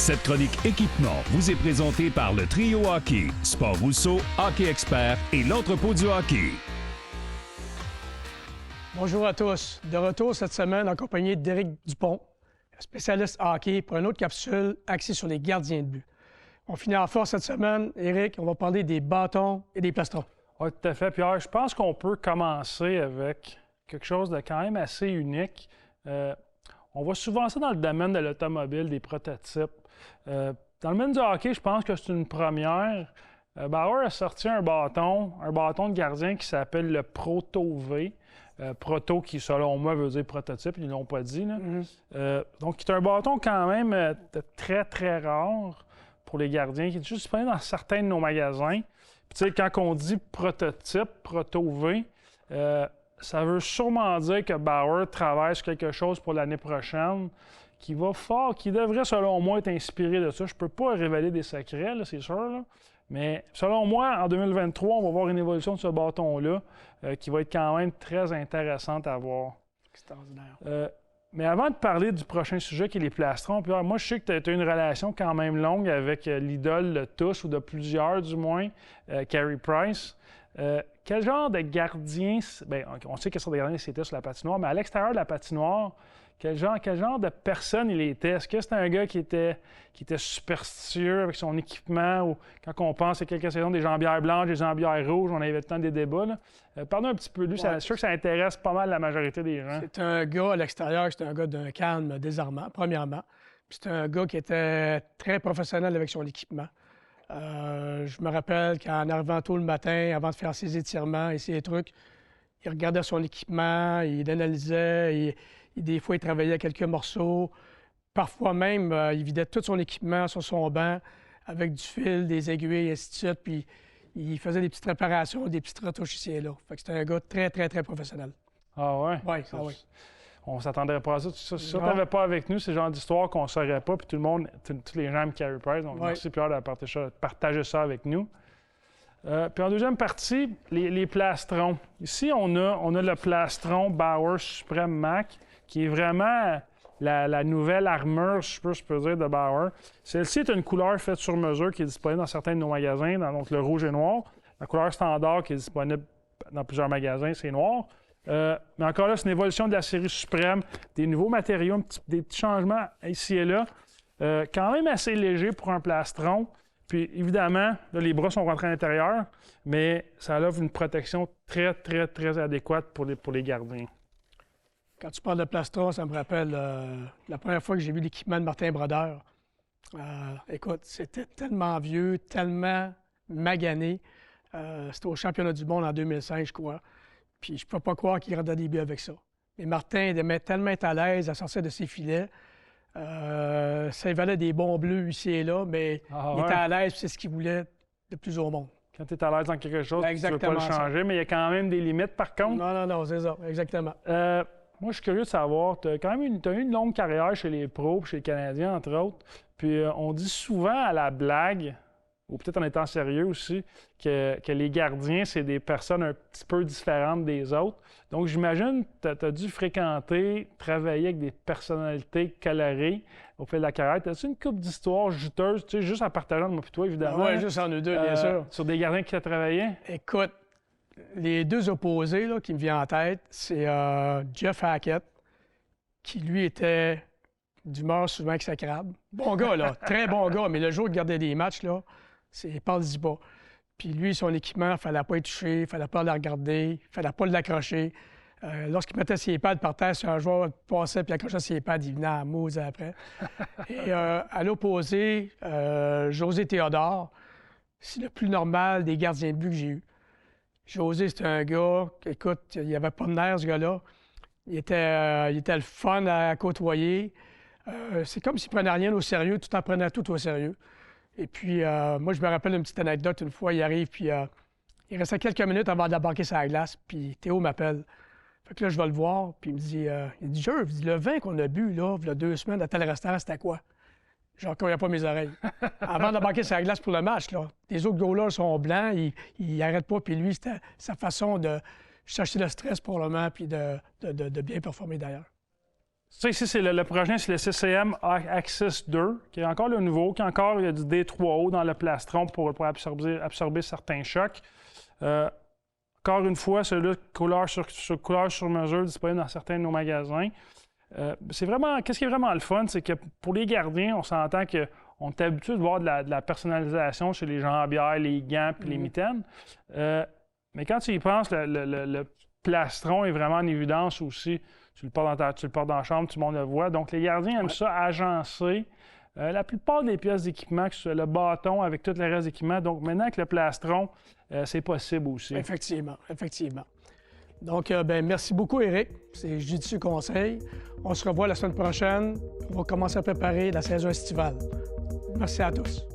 Cette chronique équipement vous est présentée par le Trio Hockey, Sport Rousseau, Hockey Expert et l'Entrepôt du hockey. Bonjour à tous. De retour cette semaine en compagnie d'Éric Dupont, spécialiste hockey, pour une autre capsule axée sur les gardiens de but. On finit en force cette semaine. Éric, on va parler des bâtons et des plastrons. Oui, tout à fait. Pierre, je pense qu'on peut commencer avec quelque chose de quand même assez unique. On voit souvent ça dans le domaine de l'automobile, des prototypes. Dans le domaine du hockey, je pense que c'est une première. Bauer a sorti un bâton de gardien qui s'appelle le Proto V. Proto qui, selon moi, veut dire prototype, ils ne l'ont pas dit. Là. Donc, c'est un bâton quand même très, très rare pour les gardiens, qui est juste disponible dans certains de nos magasins. Puis, tu sais, quand on dit prototype, Proto V, ça veut sûrement dire que Bauer travaille sur quelque chose pour l'année prochaine qui devrait, selon moi, être inspiré de ça. Je ne peux pas révéler des secrets, là, c'est sûr, là. Mais selon moi, en 2023, on va voir une évolution de ce bâton-là qui va être quand même très intéressante à voir. Extraordinaire. Mais avant de parler du prochain sujet qui est les plastrons, Pierre, moi, je sais que tu as une relation quand même longue avec l'idole de tous, ou de plusieurs du moins, Carey Price. Quel genre de gardien, bien, on sait quel genre de gardien c'était sur la patinoire, mais à l'extérieur de la patinoire, quel genre de personne il était? Est-ce que c'était un gars qui était superstitieux avec son équipement, ou quand on pense à quelques saisons des jambières blanches, des jambières rouges, on avait tant des débats. Parlons un petit peu de lui, c'est sûr que ça intéresse pas mal la majorité des gens. C'est un gars à l'extérieur, c'est un gars d'un calme désarmant, premièrement. Puis c'est un gars qui était très professionnel avec son équipement. Je me rappelle qu'en arrivant tôt le matin, avant de faire ses étirements et ses trucs, il regardait son équipement, il analysait, des fois il travaillait quelques morceaux. Parfois même, il vidait tout son équipement sur son banc avec du fil, des aiguilles, et ainsi de suite. Puis il faisait des petites réparations, des petites retouches ici et là. Fait que c'était un gars très, très, très professionnel. Ah ouais? Oui. On s'attendrait pas à ça. Si tu n'avais pas avec nous, c'est le genre d'histoire qu'on ne saurait pas, puis tout le monde, tous les gens aiment Carey Price. Donc, merci Pierre de partager ça avec nous. Puis en deuxième partie, les plastrons. Ici, on a le plastron Bauer Supreme Mac, qui est vraiment la nouvelle armure, je peux dire, de Bauer. Celle-ci est une couleur faite sur mesure qui est disponible dans certains de nos magasins, donc le rouge et noir. La couleur standard qui est disponible dans plusieurs magasins, c'est noir. Mais encore là, c'est une évolution de la série Suprême, des nouveaux matériaux, des petits changements ici et là. Quand même assez léger pour un plastron. Puis évidemment, là, les bras sont rentrés à l'intérieur, mais ça offre une protection très, très, très adéquate pour les gardiens. Quand tu parles de plastron, ça me rappelle la première fois que j'ai vu l'équipement de Martin Brodeur. Écoute, c'était tellement vieux, tellement magané. C'était au championnat du monde en 2005, je crois. Puis je ne peux pas croire qu'il rendait des buts avec ça. Mais Martin aimait tellement être à l'aise à sortir de ses filets. Ça y valait des bons bleus ici et là, mais il était à l'aise, c'est ce qu'il voulait de plus au monde. Quand tu es à l'aise dans quelque chose, tu ne veux pas le changer, ça. Mais il y a quand même des limites par contre. Non, c'est ça, exactement. Moi, je suis curieux de savoir, tu as quand même eu une longue carrière chez les pros, chez les Canadiens, entre autres. Puis on dit souvent à la blague, ou peut-être en étant sérieux aussi, que les gardiens, c'est des personnes un petit peu différentes des autres. Donc, j'imagine que tu as dû fréquenter, travailler avec des personnalités colorées au fil de la carrière. As-tu une couple d'histoires juteuses, tu sais, juste en partageant de moi et toi, évidemment? Oui, juste en nous deux, bien sûr. Sur des gardiens qui ont travaillé? Écoute, les deux opposés là, qui me viennent en tête, c'est Jeff Hackett, qui lui était d'humeur souvent exécrable. Bon gars, là, très bon gars, mais le jour de garder des matchs, là, c'est parle-y pas. Puis lui, son équipement, il ne fallait pas être touché, il ne fallait pas le regarder, il ne fallait pas l'accrocher. Lorsqu'il mettait ses pads par terre, si un joueur passait puis accrochait ses pads, il venait à mousse après. Et à l'opposé, José Théodore, c'est le plus normal des gardiens de but que j'ai eu. José, c'était un gars, écoute, il n'y avait pas de nerfs, ce gars-là. Il était le fun à côtoyer. C'est comme s'il ne prenait rien au sérieux, tout en prenant tout au sérieux. Et puis, moi, je me rappelle une petite anecdote. Une fois, il arrive, puis il restait quelques minutes avant d'embarquer sur la glace, puis Théo m'appelle. Fait que là, je vais le voir, puis il me dit, Jerv, le vin qu'on a bu, là, il y a 2 semaines, à tel restaurant, c'était quoi? Genre, il n'y a pas mes oreilles. Avant d'embarquer sur la glace pour le match, là, les autres gars-là sont blancs, ils n'arrêtent pas, puis lui, c'était sa façon de chercher le stress, probablement, puis de bien performer d'ailleurs. Ça, ici, c'est le prochain, c'est le CCM Axis 2, qui est encore le nouveau, qui encore, il y a du D3O dans le plastron pour absorber certains chocs. Encore une fois, celui-là, couleur sur mesure, disponible dans certains de nos magasins. Qu'est-ce qui est vraiment le fun, c'est que pour les gardiens, on s'entend qu'on est habitué de voir de la personnalisation chez les jambières, les gants puis les mitaines. Mais quand tu y penses, le plastron est vraiment en évidence aussi. Tu le portes dans la chambre, tout le monde le voit. Donc, les gardiens aiment ça agencer. La plupart des pièces d'équipement, que ce soit le bâton avec tout le reste d'équipement. Donc, maintenant, avec le plastron, c'est possible aussi. Effectivement, effectivement. Donc, merci beaucoup, Éric. C'est Judicieux Conseil. On se revoit la semaine prochaine. On va commencer à préparer la saison estivale. Merci à tous.